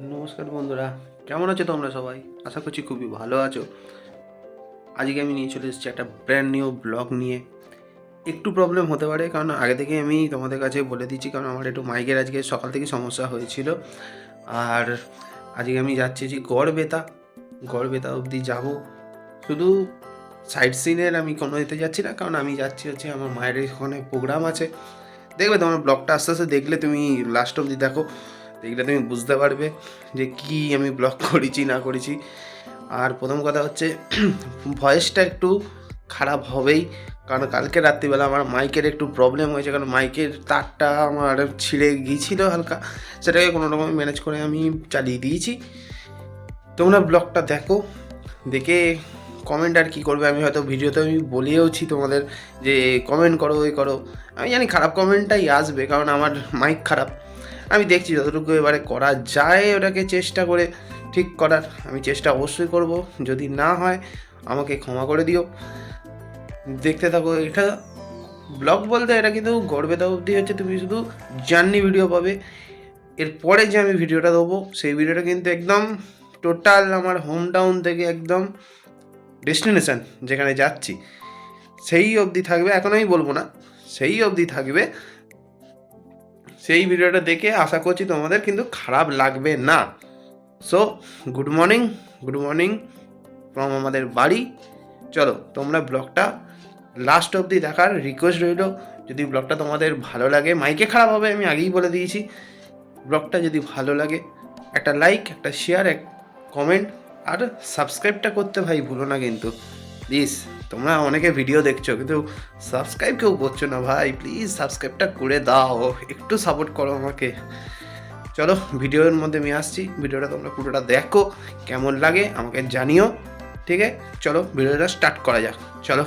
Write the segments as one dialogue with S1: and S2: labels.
S1: নমস্কার বন্ধুরা, কেমন আছো তোমরা সবাই? আশা করছি খুবই ভালো আছো। আজকে আমি নিয়ে চলে এসেছি একটা ব্র্যান্ড নিউ ব্লগ নিয়ে। একটু প্রবলেম হতে পারে, কারণ আগে থেকে আমি তোমাদের কাছে বলে দিচ্ছি, কারণ আমার একটু মাইকের আজকে সকাল থেকে সমস্যা হয়েছিল। আর আজকে আমি যাচ্ছি যে গড়বেতা অবধি যাব। শুধু সাইট সিনের আমি কোনো এতে যাচ্ছি না, কারণ আমি যাচ্ছি হচ্ছে আমার মায়ের ওখানে প্রোগ্রাম আছে। দেখবে তোমার ব্লগটা আস্তে আস্তে দেখলে, তুমি লাস্ট অবধি দেখো, দেখলে তুমি বুঝতে পারবে যে কি আমি ব্লগ করেছি না করেছি। আর প্রথম কথা হচ্ছে ভয়েসটা একটু খারাপ হবেই, কারণ কালকে রাত্রিবেলা আমার মাইকের একটু প্রবলেম হয়েছে, কারণ মাইকের তারটা আমার ছিঁড়ে গিয়েছিলো হালকা, সেটাকে কোনো রকম ম্যানেজ করে আমি চালিয়ে দিয়েছি। তোমরা ব্লগটা দেখো, দেখে কমেন্ট আর কি করবে। আমি হয়তো ভিডিওতে আমি বলেওছি তোমাদের যে কমেন্ট করো, ওই করো। আমি জানি খারাপ কমেন্টটাই আসবে, কারণ আমার মাইক খারাপ। আমি দেখছি যতটুকু এবারে করা যায় ওটাকে চেষ্টা করে ঠিক করার, আমি চেষ্টা অবশ্যই করব। যদি না হয় আমাকে ক্ষমা করে দিও। দেখতে থাকো। এটা ব্লগ বলতে এটা কিন্তু গড়বেতা অবধি হচ্ছে, তুমি শুধু জার্নি ভিডিও পাবে। এরপরে যে আমি ভিডিওটা দেবো সেই ভিডিওটা কিন্তু একদম টোটাল আমার হোম টাউন থেকে একদম ডেস্টিনেশন যেখানে যাচ্ছি সেই অবধি থাকবে। এখন আমি বলবো না, সেই অবধি থাকবে। সেই ভিডিওটা দেখে আশা করছি তোমাদের কিন্তু খারাপ লাগবে না। সো গুড মর্নিং ফ্রম আমাদের বাড়ি। চলো তোমরা ব্লগটা লাস্ট অবধি দেখার রিকোয়েস্ট রইল। যদি ব্লগটা তোমাদের ভালো লাগে, মাইকে খারাপ হবে আমি আগেই বলে দিয়েছি, ব্লগটা যদি ভালো লাগে একটা লাইক, একটা শেয়ার, এক কমেন্ট, আর সাবস্ক্রাইবটা করতে ভাই ভুলো না কিন্তু প্লিজ। তোমরা অনেকে ভিডিও দেখছো কিন্তু সাবস্ক্রাইব কেউ করছো না ভাই, প্লিজ সাবস্ক্রাইবটা করে দাও, একটু সাপোর্ট করো আমাকে। চলো ভিডিওর মধ্যে আমি আসছি, ভিডিওটা তোমরা পুরোটা দেখো, কেমন লাগে আমাকে জানিও। ঠিক আছে, চলো ভিডিওটা স্টার্ট করা যাক। চলো।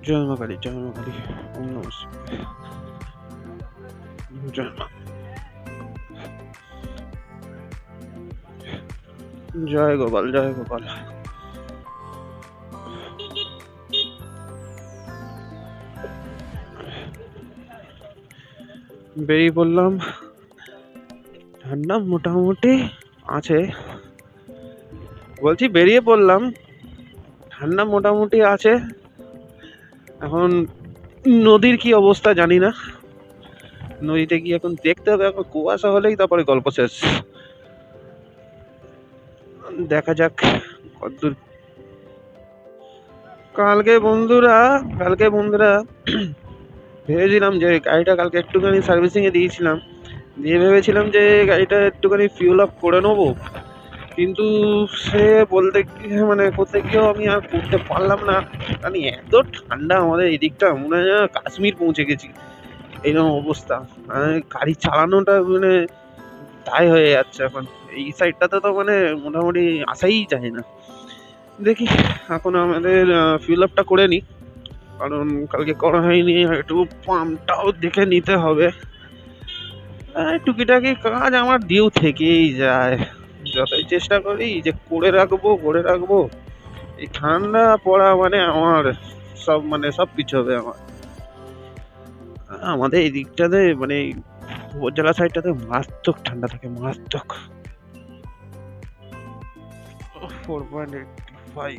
S2: জয় মা কালী, জয় মা কালী, ওম নমঃ শিবায়। জয় মা, জয় গোপাল, জয় গোপাল। বেরিয়ে পড়লাম। ঠান্ডা মোটামুটি আছে, বলছি বেরিয়ে পড়লাম, ঠান্ডা মোটামুটি আছে। এখন নদীর কি অবস্থা জানি না, নদীতে গিয়ে এখন দেখতে হবে। এখন কুয়াশা হলেই তারপরে গল্প শেষ। দেখা যাক কতদূর। কালকে বন্ধুরা ভেবেছিলাম যে গাড়িটা কালকে একটুখানি সার্ভিসিংয়ে দিয়েছিলাম, দিয়ে ভেবেছিলাম যে গাড়িটা একটুখানি ফিউল আপ করে নেবো, কিন্তু সে বলতে গিয়ে করতে গিয়েও আমি আর করতে পারলাম না। কারণ এত ঠান্ডা আমাদের এই দিকটা, মনে হয় যেন কাশ্মীর পৌঁছে গেছি, এইরকম অবস্থা। গাড়ি চালানোটা দায় হয়ে যাচ্ছে এখন। এই সাইডটাতে তো মোটামুটি আসাই যায় না। দেখি এখন আমাদের ফিল আপটা করে নিই, কারণ কালকে করা হয়নি, একটু পাম্পটাও দেখে নিতে হবে। টুকিটাকি কাজ আমার দিয়েও থেকেই যায়, যতই চেষ্টা করি যে করে রাখবো, এই ঠান্ডা পড়া আমার সব কিছু হবে আমার। আমাদের এই দিকটাতে উপজেলা সাইডটাতে মারাত্মক ঠান্ডা থাকে, মারাত্মক। 4.85।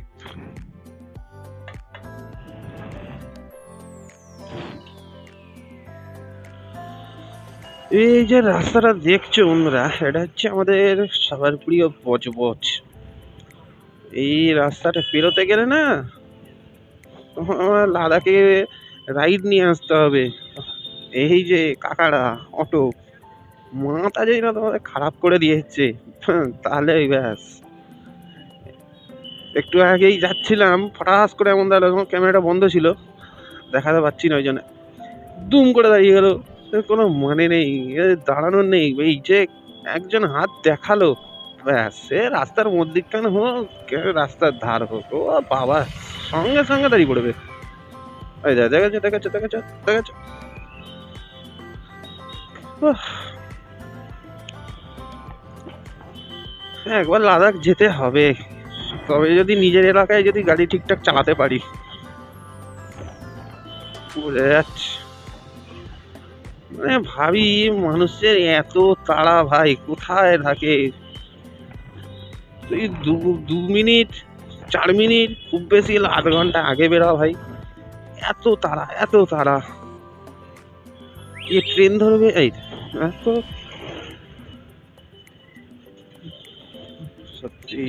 S2: এই যে রাস্তাটা দেখছো বন্ধুরা, এটা হচ্ছে আমাদের সবার প্রিয় বজবজ। এই রাস্তাটা পেরোতে গেলে না আমার লাদাখে রাইড নিয়ে আসতে হবে। এই যে কাকারা অটো, মাথা যদি না তোমাদের খারাপ করে দিয়েছে, তাহলে ব্যাস। একটু আগেই যাচ্ছিলাম, ফটাস করে এমন দাঁড়ালো, ক্যামেরাটা বন্ধ ছিল, দেখাতে পাচ্ছি না ওই জন্য, দুম করে দাঁড়িয়ে গেল। কোনো মানে নেই, দাঁড়ানোর নেই। এই যে একজন হাত দেখালো, ব্যাস সে রাস্তার মধ্যিখানে হোক রাস্তার ধার হোক, ও বাবা সঙ্গে সঙ্গে দাঁড়িয়ে পড়বে। এই দেখাচ্ছে দেখাচ্ছে দেখাচ্ছে দেখাচ্ছে। একবার লাদাখ যেতে হবে, তবে যদি নিজের এলাকায় যদি গাড়ি ঠিকঠাক চালাতে পারি। বুঝে যাচ্ছে মানে ভাবি মানুষের এত তাড়া ভাই, কোথায় থাকে? তুই 2 মিনিট 4 মিনিট খুব বেশি হলে আধ ঘন্টা আগে বেরা ভাই। এত তাড়া, এত তাড়া। ট্রেন ধরবে এই এত, সত্যি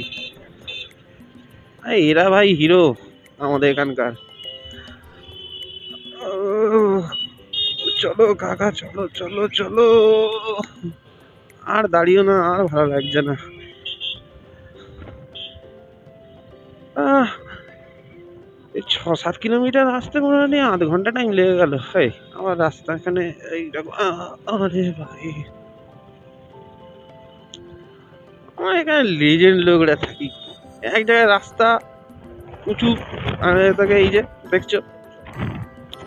S2: এরা ভাই হিরো আমাদের এখানকার। আহ, চলো কাকা, চলো চলো চলো। আর দাঁড়িও না, আর ভালো লাগছে না। আহ, এই 6-7 কিলোমিটার আসতে মনে হয় আধ ঘন্টা টাইম লেগে গেল। আমার রাস্তা এখানে এই দেখো। আরে ভাই, আমার এখানে লেজেন্ড লোকরা থাকি। এক জায়গায় রাস্তা উঁচু, আর এটাকে এই যে দেখছো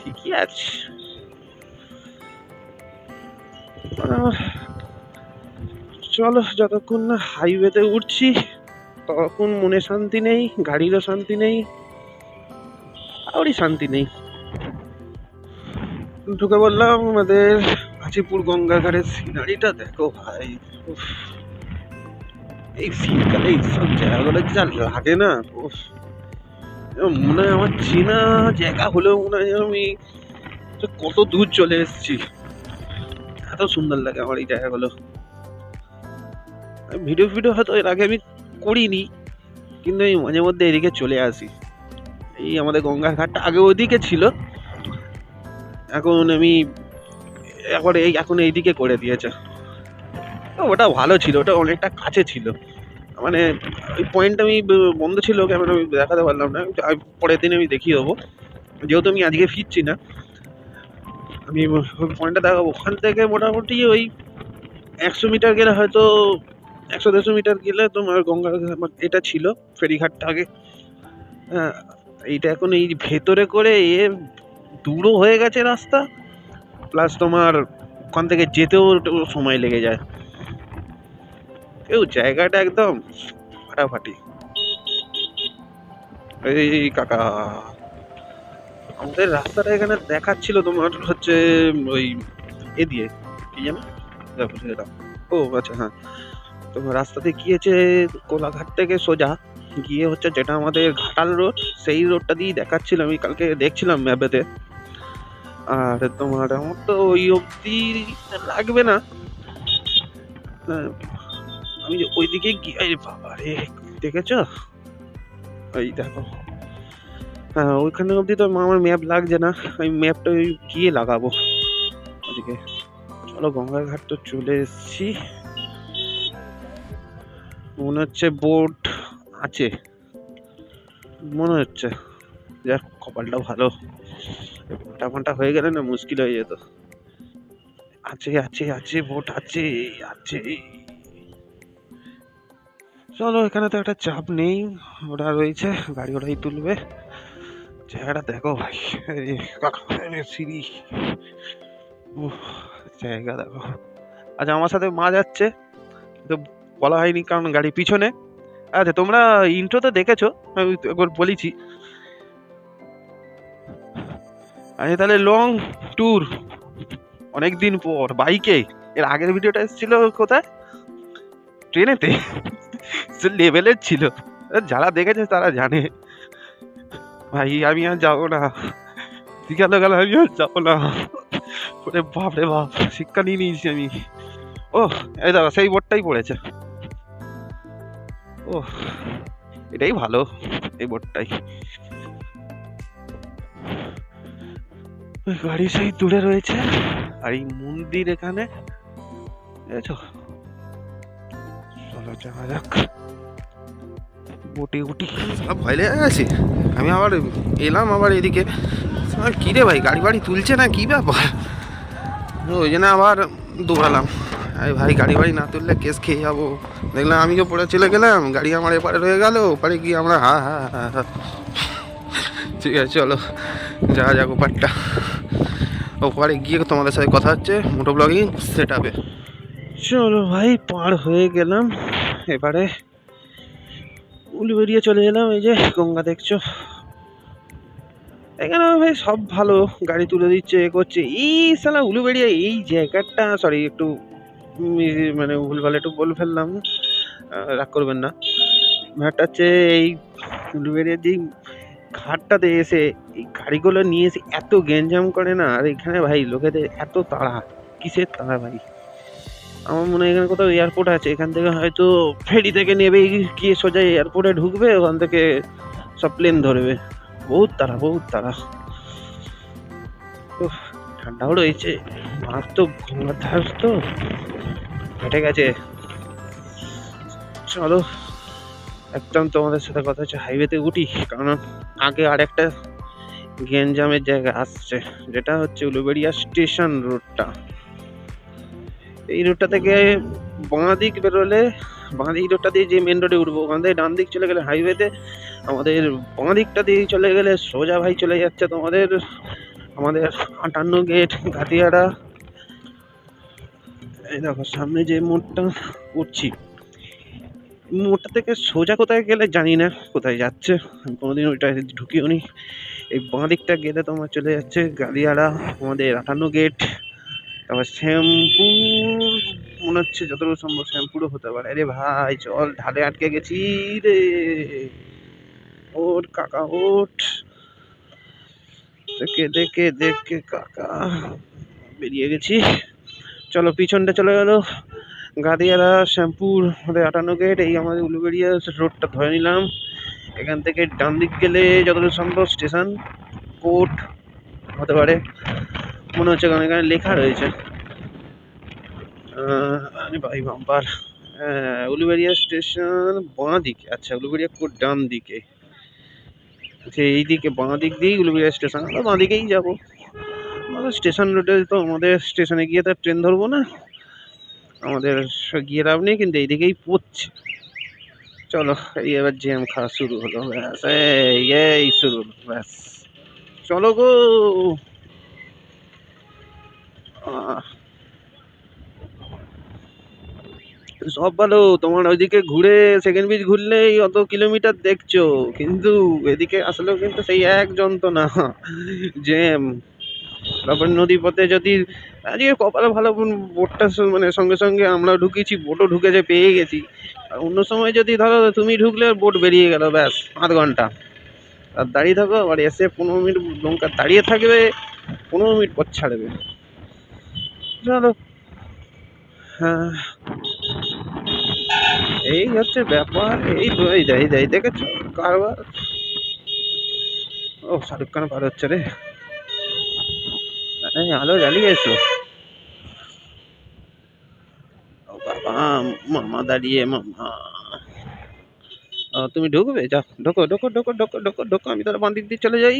S2: ঠিকই আছে। চলো, যতক্ষণ না হাইওয়েতে উঠছি ততক্ষণ মনে শান্তি নেই, গাড়িরও শান্তি নেই, কারোরই শান্তি নেই। ঢুকে বললাম আমাদের হাজিপুর গঙ্গার ঘাটের সিনারিটা দেখো ভাই। উফ, এই শীতকালে এইসব জায়গাগুলো যা লাগে না। উফ, মনে হয় আমার চেনা জায়গা হলেও মনে হয় আমি কত দূর চলে এসেছি। এত সুন্দর লাগে আমার এই জায়গাগুলো। ভিডিও ভিডিও হয়তো এর আগে আমি করিনি, কিন্তু আমি মাঝে মধ্যে এদিকে চলে আসি। এই আমাদের গঙ্গার ঘাটটা আগে ওইদিকে ছিল, এখন আমি এখন এইদিকে করে দিয়েছে। ওটা ভালো ছিল, ওটা অনেকটা কাছে ছিল। মানে ওই পয়েন্ট আমি বন্ধ ছিল, ক্যামেরা আমি দেখাতে পারলাম না। পরের দিন আমি দেখিয়ে দেবো, যেহেতু আমি আজকে ফিরছি না। আমি পয়েন্টটা দেখাবো। ওখান থেকে মোটামুটি ওই 100 মিটার গেলে, হয়তো 100-150 মিটার গেলে তোমার গঙ্গা এটা ছিল, ফেরিঘাটটা আগে। হ্যাঁ, এইটা এখন এই ভেতরে করে দূরও হয়ে গেছে রাস্তা, প্লাস তোমার ওখান থেকে যেতেও সময় লেগে যায়। জায়গাটা একদম ফাটাফাটি। এই কাকা, আমাদের রাস্তাটা এখানে দেখাচ্ছিল তোমার হচ্ছে ওই দিয়ে কি জানো, ও আচ্ছা হ্যাঁ, তোমার রাস্তাতে গিয়েছে কোলাঘাট থেকে সোজা গিয়ে হচ্ছে যেটা আমাদের ঘাটাল রোড, সেই রোডটা দিয়ে দেখাচ্ছিল, আমি কালকে দেখছিলাম ম্যাপেতে। আর তোমার আমার তো ওই অবধি লাগবে না। আমি ওইদিকে গিয়ে, বাবা রে, দেখেছো ওই দেখো। হ্যাঁ, ওইখানে অবধি তো আমার ম্যাপ লাগছে না, আমি ম্যাপটা ওই গিয়ে লাগাবো ওদিকে। চলো, গঙ্গার ঘাট তো চলে এসছি। মনে হচ্ছে বোট আছে, মনে হচ্ছে। যাক, কপালটা ভালো, ঘন্টা ঘন্টা হয়ে গেলে না মুশকিল হয়ে যেত। আছে আছে আছে, বোট আছে আছে। চলো, এখানে তো একটা চাপ নেই, ওরা রয়েছে, গাড়ি ওরাই তুলবে। জায়গাটা দেখো ভাই, সিঁড়ি, জায়গা দেখো। আচ্ছা, আমার সাথে মা যাচ্ছে, তো বলা হয়নি কারণ গাড়ি পিছনে। আচ্ছা, তোমরা ইন্ট্রো তো দেখেছো, আমি একবার বলেছি। আচ্ছা, তাহলে লং ট্যুর অনেকদিন পর বাইকে। এর আগের ভিডিওটা এসেছিল কোথায়? ট্রেনেতে। সে লেভেলের ছিল, যারা দেখেছে তারা জানে। ভাই আমি আর যাবো না, গেল আমি আর যাবো না। ওরে বাপ রে বাপ, শিক্ষা নিয়ে নিয়েছি আমি। ও, এই দাদা সেই বোর্ডটাই পড়েছে। ও, এটাই ভালো, এই বোর্ডটাই। গাড়ি সেই দূরে রয়েছে, আর এই মন্দির এখানে, বুঝেছো? চলো যাওয়া যাক, বোটে উঠি।
S1: ভয় লেগে গেছে, আমি আবার এলাম আবার এদিকে। কী রে ভাই, গাড়ি বাড়ি তুলছে না, কী ব্যাপার? ওই জন্য আবার দৌড়ালাম। আরে ভাই, গাড়ি বাড়ি না তুললে কেস খেয়ে যাবো। দেখলাম আমিও পড়ে চলে গেলাম, গাড়ি আমার এপারে রয়ে গেল, ওপারে গিয়ে আমরা হা হা হা হা। ঠিক আছে, চলো যাওয়া যাক ওপারটা। ওপারে গিয়ে তোমাদের সাথে কথা হচ্ছে মোটো ব্লগিং সেট আপে।
S2: চলো ভাই, পার হয়ে গেলাম, এবারে উলি বেরিয়ে চলে এলাম। এই যে গঙ্গা দেখছো, এখানে ভাই সব ভালো, গাড়ি তুলে দিচ্ছে, এ করছে। এই শালা উলুবেড়িয়া এই জায়গাটা, সরি একটু মানে ভুলভাল একটু বলে ফেললাম, রাগ করবেন না। ব্যাপারটা হচ্ছে এই উলুবেড়িয়ার যে ঘাটটাতে এসে এই গাড়িগুলো নিয়ে এসে এত গ্যাঞ্জাম করে না, আর এখানে ভাই লোকেদের এত তাড়া, কিসের তাড়া ভাই? আমার মনে হয় এখানে কোথাও এয়ারপোর্ট আছে, এখান থেকে হয়তো ফেরি থেকে নেবে গিয়ে সোজা এয়ারপোর্টে ঢুকবে, ওখান থেকে সব প্লেন ধরবে। বহুত তাড়া, বহুত তাড়া। উফ, ঠান্ডাও রয়েছে, মারাত্মক গঙ্গার ধার তো, ফেটে গেছে। চলো একদম তোমাদের সাথে কথা হচ্ছে হাইওয়েতে উঠি, কারণ আগে আরেকটা গ্যাঞ্জামের জায়গা আসছে, যেটা হচ্ছে উলুবেড়িয়া স্টেশন রোডটা। এই রোডটা থেকে বাঁ দিক বেরোলে, বাঁ দিক রোডটা দিয়ে যে মেন রোডে উঠবো, ওখান থেকে ডান দিক চলে গেলে হাইওয়েতে, আমাদের বাঁ দিকটা দিয়ে চলে গেলে সোজা ভাই চলে যাচ্ছে তোমাদের আমাদের 58 গেট গাতিয়াড়া। এই দেখো সামনে যে মোড়টা উঠছি, মোড়টা থেকে সোজা কোথায় গেলে জানি না, কোথায় যাচ্ছে আমি কোনোদিন ওইটা ঢুকিও নি। এই বাঁ দিকটা গেলে তোমার চলে যাচ্ছে গাদিয়াড়া, আমাদের 58 গেট, তারপর শ্যামপুর, মনে হচ্ছে যতদূর সম্ভব শ্যামপুরও হতে পারে। আরে ভাই চল, ঢালে আটকে গেছি রে, ওঠ কাকা ওঠ, দেখে দেখে দেখে কাকা বেরিয়ে গেছি। চলো পিছনটা চলে গেল গাদিয়ারা, শ্যামপুর, আমাদের 58 গেট, এই আমাদের উলুবেড়িয়া রোডটা ধরে নিলাম। এখান থেকে ডান দিক গেলে যতদূর সম্ভব স্টেশন কোর্ট হতে পারে মনে হচ্ছে, কারণ এখানে লেখা রয়েছে। আরে ভাই বাম্পার, উলুবেড়িয়া স্টেশন বাঁ দিকে, আচ্ছা উলুবেড়িয়া কোর্ট ডান দিকে, আচ্ছা এই দিকে বাঁ দিক দিয়েই উলুবেড়িয়া স্টেশন, আমরা বাঁ দিকেই যাবো। আমাদের স্টেশন রোডে তো আমাদের স্টেশনে গিয়ে তো ট্রেন ধরবো না, আমাদের গিয়ে লাভ নেই, কিন্তু এইদিকেই পড়ছে। চলো এই এবার জ্যাম খাওয়া শুরু হলো, ব্যাস এই শুরু হলো, ব্যাস চলো গো। আহ, সব ভালো, তোমার ওইদিকে ঘুরে সেকেন্ড ব্রিজ ঘুরলেই অত কিলোমিটার দেখছো, কিন্তু এদিকে আসলেও কিন্তু সেই এক যন্ত্রণা, জ্যাম। তারপর নদী পথে যদি আজকে কপালে ভালো, বোটটা মানে সঙ্গে সঙ্গে আমরা ঢুকেছি, বোটও ঢুকেছে, পেয়ে গেছি। আর অন্য সময় যদি ধরো তুমি ঢুকলে বোট বেরিয়ে গেল, ব্যাস আধ ঘন্টা আর দাঁড়িয়ে থাকো, আবার এসে 15 মিনিট নৌকা দাঁড়িয়ে থাকবে, 15 মিনিট পর ছাড়বে। চলো, হ্যাঁ এই হচ্ছে ব্যাপার, এই তো এই দেয় দেয় দেখেছো কারবার। ও শাহরুখ খান পার হচ্ছে রে, আলো জ্বালিয়ে এসো। ও বাবা, মামা দাঁড়িয়ে, মামা তুমি ঢুকবে, যাও ঢোকো ঢোকো ঢোকো ঢোকো ঢোকো ঢোকো, আমি তাহলে বাঁ দিক দিয়ে চলে যাই।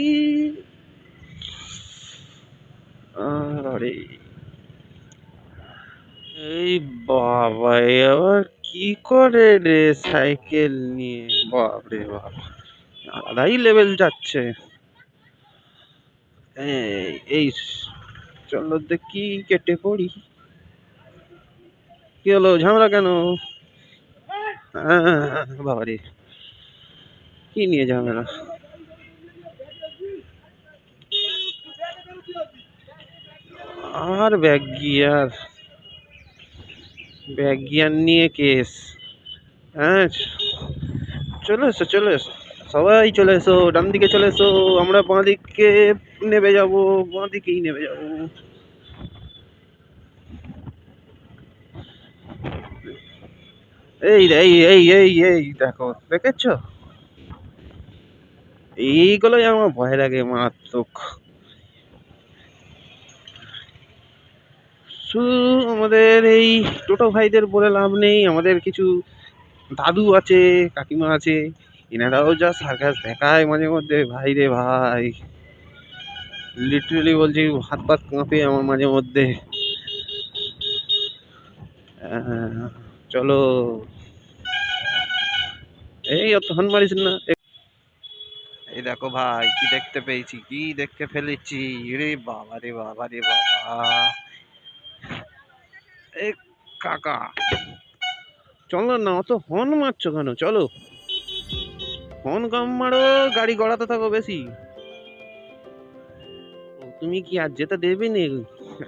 S2: আরে এই বাবা, এ আবার কি করে রে সাইকেল নিয়ে, বাপরে বাপ, আলাদাই লেভেল যাচ্ছে। এই চলো দেখি কেটে পড়ি, কি হলো ঝামেলা কেন? বাবারে, কি নিয়ে ঝামেলা? আর ব্যাগ গিয়ার, ব্যাগ গিয়ার নিয়ে কেস, হ্যাঁ চলে এসো চলে এসো, সবাই চলে এসো, ডান দিকে চলে এসো, আমরা বাঁ দিকে নেবে যাবো, বাঁ দিকেই নেবে যাবো। এই এই এই এই এই দেখো দেখেছো, এইগুলোই আমার ভয় লাগে মারাত্মক। শুধু আমাদের এই টোটো ভাইদের বলে লাভ নেই, আমাদের কিছু দাদু আছে, কাকিমা আছে, এনারাও যা সার্কাস দেখায় মাঝে মধ্যে, ভাই রে ভাই, লিটারেলি বলছি হাত পাত কাঁপে আমার মাঝে মধ্যে। আহ, চলো, এই অত হন মারিস না। এই দেখো ভাই কি দেখতে পেয়েছি, কি দেখতে ফেলেছি, রে বাবা রে বাবা রে বাবা, এ কাকা চলো না, অত হর্ন মারছো কেন? চলো, হর্ন কম মারো, গাড়ি গড়াতে থাকো বেশি। তুমি কি আর যেতে দেবে নি?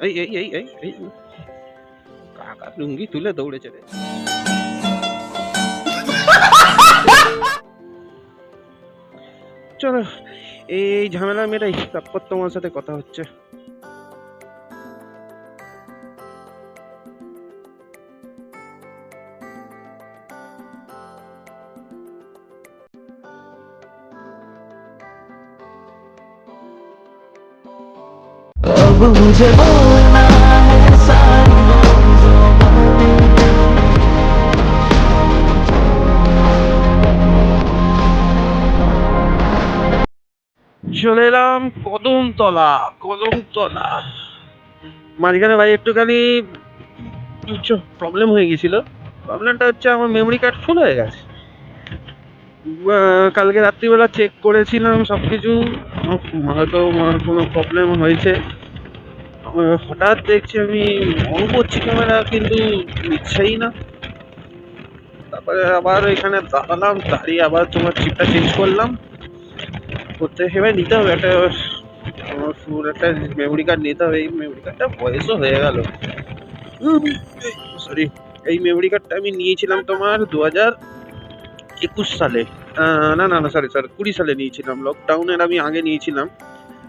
S2: এই এই এই এই এই কাকা লুঙ্গি তুলে দৌড়েছে রে। চলো এই ঝামেলা মেটাই, তারপর তোমার সাথে কথা হচ্ছে।
S3: अब मुझे बोलना है सारी
S2: চলে এলাম কদমতলা। কদমতলা মাঝখানে ভাই একটুখানি প্রবলেম হয়ে গেছিল। প্রবলেমটা হচ্ছে আমার মেমরি কার্ড ফুল হয়ে গেছে। কালকে রাত্রিবেলা চেক করেছিলাম সবকিছু, হয়তো কোনো প্রবলেম হয়েছে। হঠাৎ দেখছি আমি অন করছি ক্যামেরা, কিন্তু নিচ্ছেই না। তারপরে আবার এখানে দাঁড়ালাম, দাঁড়িয়ে আবার তোমার চিপটা চেঞ্জ করলাম। করতে সেভাবে নিতে হবে একটা, আমার ফুল একটা মেমরি কার্ড নিতে হবে। এই মেমরি কার্ডটা বয়সও হয়ে গেল, সরি। এই মেমরি কার্ডটা আমি নিয়েছিলাম তোমার 2021 সালে, না না না সরি সরি 20 সালে নিয়েছিলাম। লকডাউনের আমি আগে নিয়েছিলাম,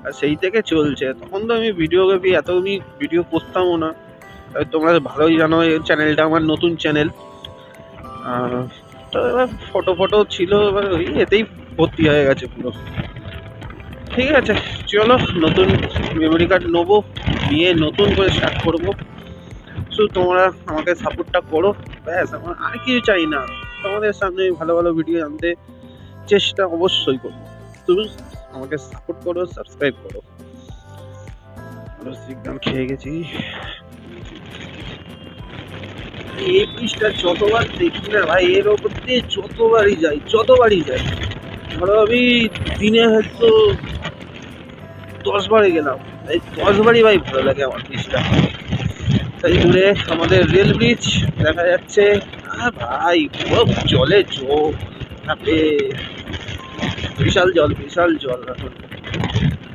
S2: আর সেই থেকে চলছে। তখন তো আমি ভিডিওগ্রাফি এত আমি ভিডিও করতামও না। তোমরা ভালোই জানো এই চ্যানেলটা আমার নতুন চ্যানেল। তো এবার ফটো ফটো ছিল, এবার ওই এতেই ভর্তি হয়ে গেছে পুরো। ঠিক আছে, চলো নতুন মেমরি কার্ড নেবো, নিয়ে নতুন করে স্টার্ট করবো। শুধু তোমরা আমাকে সাপোর্টটা করো, ব্যাস। আমার আর কিছু চাই না। তোমাদের সামনে ভালো ভালো ভিডিও আনতে চেষ্টা অবশ্যই করবো। তুমি আমাকে সাপোর্ট করো, সাবস্ক্রাইব করো। সিগন্যাল খেয়ে গেছি। এই ব্রিজটা যতবার দেখি না ভাই, এর ওপর দিয়ে যতবারই যাই ধরো আমি দিনে হয়তো 10 বারে গেলাম, এই 10 বারই ভাই ভালো লাগে আমার ব্রিজটা। তাই দূরে আমাদের রেল ব্রিজ দেখা যাচ্ছে। আর ভাই পুরো জলে চোখ থাকে, বিশাল জল বিশাল জল। এখন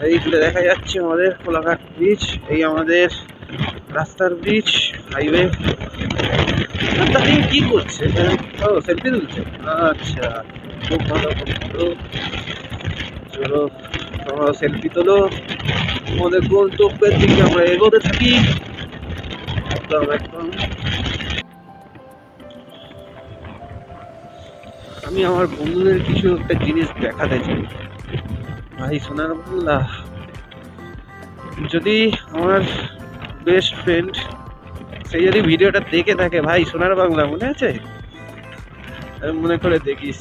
S2: এই দূরে দেখা যাচ্ছে আমাদের কোলাঘাট ব্রিজ, এই আমাদের রাস্তার ব্রিজ, হাইওয়ে। দাঁড়িয়ে কি করছে? ও সেলফি তুলছে, আচ্ছা খুব ভালো খুব ভালো। চলো তোমরা সেলফি তোলো, আমাদের গন্তব্যের দিকে আমরা এগোতে থাকি। একদম একদম। আমি আমার বন্ধুদের কিছু একটা জিনিস দেখাতে চাই ভাই। সোনার বাংলা, যদি আমার বেস্ট ফ্রেন্ড সে যদি ভিডিওটা দেখে থাকে, ভাই সোনার বাংলা মনে আছে? মনে করে দেখিস,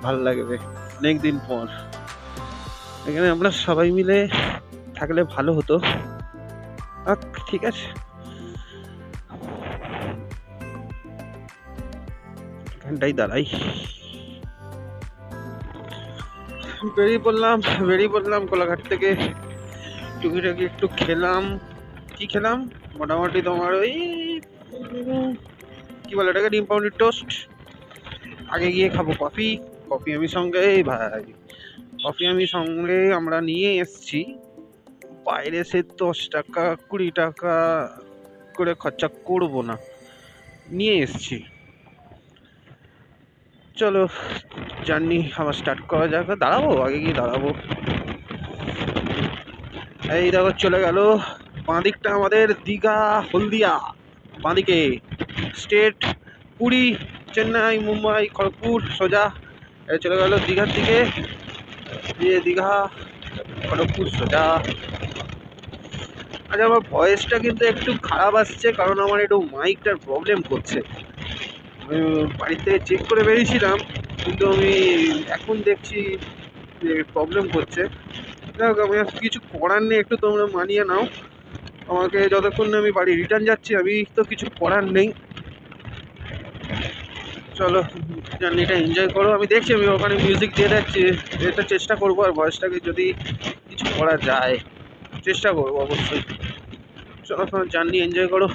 S2: ভাল লাগবে। অনেক দিন পর এখানে আমরা সবাই মিলে থাকলে ভালো হতো। ঠিক আছে, এখানটাই দাঁড়াই। বেরিয়ে পড়লাম কোলাঘাট থেকে। টুকিটাকি একটু খেলাম। কি খেলাম? মোটামুটি তোমার ওই কি বলে এটাকে, ডিম পাউরুটির টোস্ট। আগে গিয়ে খাবো কফি। কফি আমি সঙ্গে ভাই, কফি আমি সঙ্গে আমরা নিয়ে এসছি। বাইরে সে 10 টাকা 20 টাকা করে খরচা করবো না, নিয়ে এসছি। চলো জার্নি আবার স্টার্ট করা যাক। দাঁড়াবো, আগে গিয়ে দাঁড়াবো। এই দেখো চলে গেল বাঁদিকটা আমাদের দীঘা হলদিয়া, বাঁদিকে স্টেট পুরী, চেন্নাই, মুম্বাই, খড়গপুর সোজা। এটা চলে গেল দীঘার দিকে, দিয়ে দীঘা খড়গপুর সোজা। আচ্ছা আমার ভয়েসটা কিন্তু একটু খারাপ আসছে, কারণ আমার একটু মাইকটার প্রবলেম করছে। আমি বাড়ি থেকে চেক করে বেরিয়েছিলাম, কিন্তু আমি এখন দেখছি যে প্রবলেম করছে। যাই হোক, আমি কিছু করার নেই, একটু তোমরা মানিয়ে নাও আমাকে। যতক্ষণ না আমি বাড়ি রিটার্ন যাচ্ছি, আমি তো কিছু করার নেই। চলো জার্নিটা এনজয় করো। আমি দেখছি, আমি ওখানে মিউজিক দিয়ে যাচ্ছি, এটা চেষ্টা করবো। আর ভয়েসটাকে যদি কিছু করা যায় চেষ্টা করবো অবশ্যই। চলো জার্নি এনজয় করো।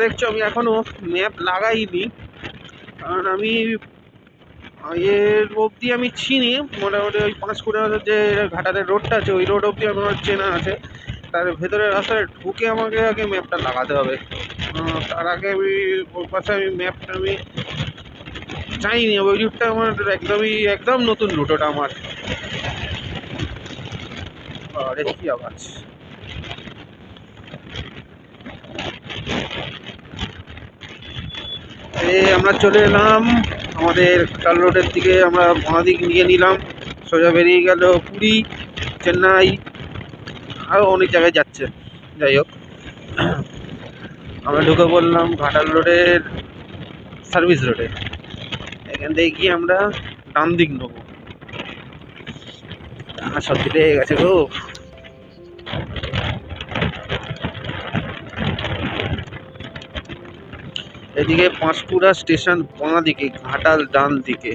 S2: দেখছো আমি এখনো ম্যাপ লাগাইনি, কারণ আমি এর অবধি আমি চিনি মোটামুটি ওই পাঁশকুড়া যে ঘাটালের রোডটা আছে ওই রোড অবধি আমার চেনা আছে। তার ভেতরে রাস্তায় ঢুকে আমাকে আগে ম্যাপটা লাগাতে হবে। তার আগে আমি ওর পাশে আমি ম্যাপটা আমি চাইনি। ওই রুটটা আমার একদম নতুন রুট ওটা আমার। আরে কি আওয়াজ! আমরা চলে এলাম আমাদের ঘাটাল রোডের দিকে। আমরা বাঁ দিক নিয়ে নিলাম, সোজা বেরিয়ে গেল পুরী, চেন্নাই, আরও অনেক জায়গায় যাচ্ছে। যাই হোক, আমরা ঢুকে পড়লাম ঘাটাল রোডের সার্ভিস রোডে। এখান থেকে গিয়ে আমরা ডান দিক নেবো। সত্যি লেগে গেছে গো। এদিকে পাঁশকুড়া স্টেশন বাঁ দিকে, ঘাটাল ডান দিকে।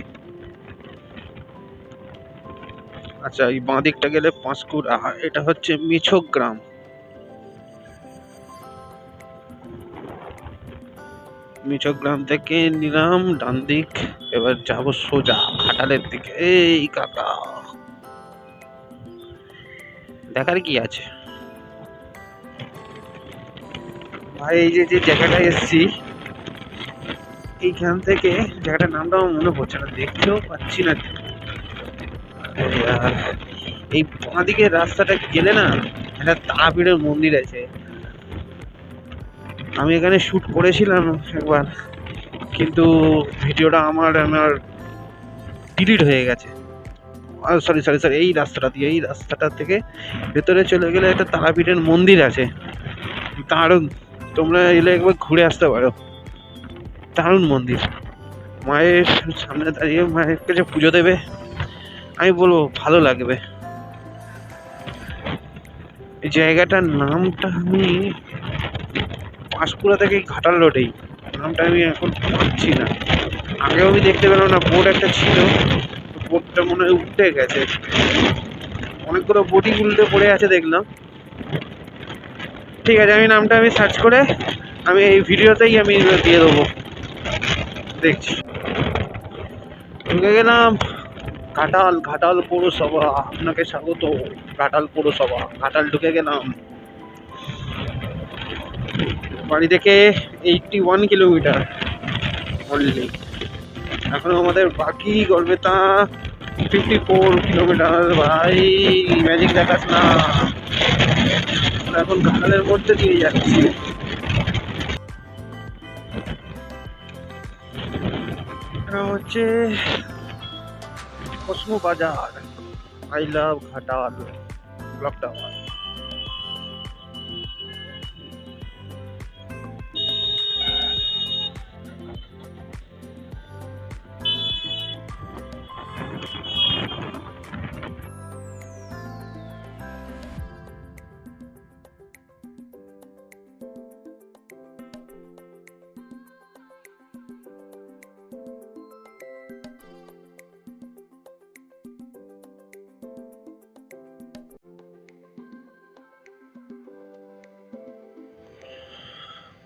S2: আচ্ছা, এই বাঁ দিকটা গেলে পাঁশকুড়া, এটা হচ্ছে মিছক গ্রাম। মিছক গ্রাম থেকে নিলাম ডান দিক, এবার যাবো সোজা ঘাটালের দিকে। এই কাকা, দেখার কি আছে ভাই? এই যে জায়গাটায় এসছি, এইখান থেকে জায়গাটার নামটা আমার মনে পড়ছে না, দেখতেও পাচ্ছি না। আর এই বাঁ দিকের রাস্তাটা গেলে না একটা তারাপীঠের মন্দির আছে। আমি এখানে শুট করেছিলাম একবার, কিন্তু ভিডিওটা আমার ডিলিট হয়ে গেছে। সরি সরি সরি, এই রাস্তাটা থেকে ভেতরে চলে গেলে একটা তারাপীঠের মন্দির আছে। দারুণ, তোমরা এলে একবার ঘুরে আসতে পারো। দারুণ মন্দির। মায়ের সামনে দাঁড়িয়ে মায়ের কাছে পুজো দেবে, আমি বলবো ভালো লাগবে। এই জায়গাটার নামটা আমি পাঁশকুড়া থেকে ঘাটাল রোডেই, নামটা আমি এখন পাচ্ছি না। আগেও আমি দেখতে পেলাম না, বোর্ড একটা ছিল, বোর্ডটা মনে হয় উল্টে গেছে। অনেকগুলো বোর্ডই উল্টে পড়ে আছে দেখলাম। ঠিক আছে, নামটা আমি সার্চ করে আমি এই ভিডিওতেই আমি দিয়ে দেবো। দেখছি, ঢুকে গেলাম ঘাটাল পৌরসভা। আপনাকে স্বাগত ঘাটাল পৌরসভা। ঘাটাল ঢুকে গেলাম। বাড়ি থেকে 81 কিলোমিটার অনলি। এখন আমাদের বাকি গড়বেতা 54 কিলোমিটার। ভাই ম্যাজিক দেখাস না, আমরা এখন ঘাটালের মধ্যে দিয়ে যাচ্ছি। এটা হচ্ছে কসমো বাজার, I love Ghatal block tower.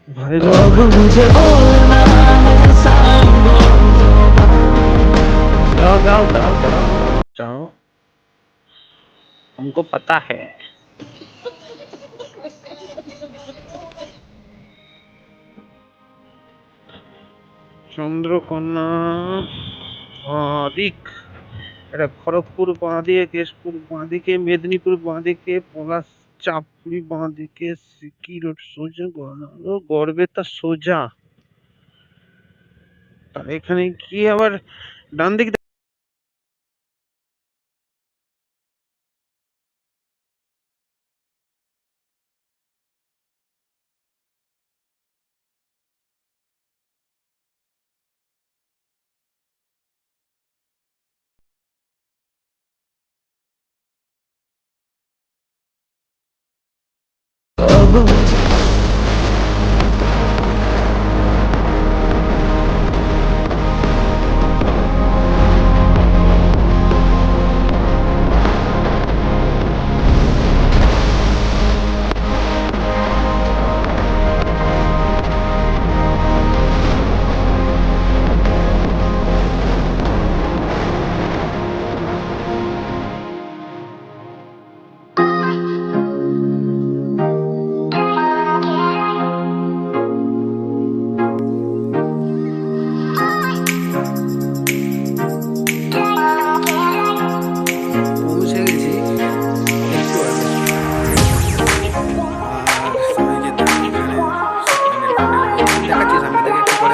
S2: भाई
S3: अब मुझे बोलना है सारी
S2: जाओ, हमको पता है। চন্দ্রকোনা বাঁদিক, এটা খড়গপুর বাঁদিকে, কেশপুর বাঁদিকে, মেদিনীপুর বাঁদিকে, পলাশ চাপড়ি বাঁদিকে, সিকি রোড সোজা, গড়বেতা সোজা। আর এখানে কি আবার ডান দিক
S3: अब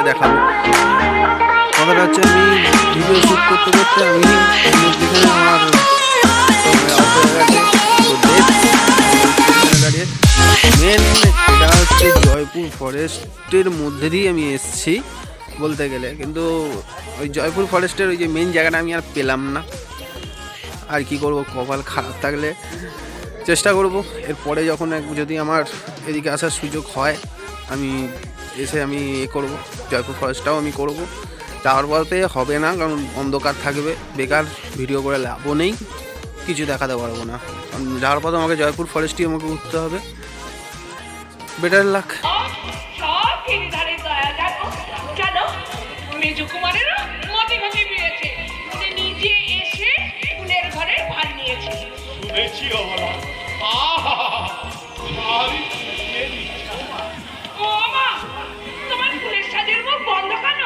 S1: দেখাবো। কথাটা হচ্ছে আমি ভিডিও শ্যুট করতে করতে আমি যেখানে আমার অফ হয়ে গেছে তো দাঁড়িয়ে মেন এটা হচ্ছে জয়পুর ফরেস্টের মধ্যে দিয়ে আমি এসেছি বলতে গেলে, কিন্তু ওই জয়পুর ফরেস্টের ওই যে মেন জায়গাটা আমি আর পেলাম না। আর কি করব, কপাল খারাপ থাকলে চেষ্টা করব এরপরে যখন যদি আমার এদিকে আসার সুযোগ হয় আমি এসে আমি করব, জয়পুর ফরেস্টটাও আমি করব। যাওয়ার পথে হবে না, কারণ অন্ধকার থাকবে, বেকার ভিডিও করে লাভও নেই, কিছু দেখাতে পারবো না। কারণ যাওয়ার পথে আমাকে জয়পুর ফরেস্টই আমাকে উঠতে হবে। Better luck.
S4: সব কিনধারে দয়া দেখো জানো মেজু কুমারেরও মতি গতি পেয়েছে, উনি নিজে এসে ফুলের ঘরে ভার নিয়েছে।
S5: শুনেছি বাবা।
S4: ও মা, তোমার ফুলের সাজের মুখ বন্ধ কেন?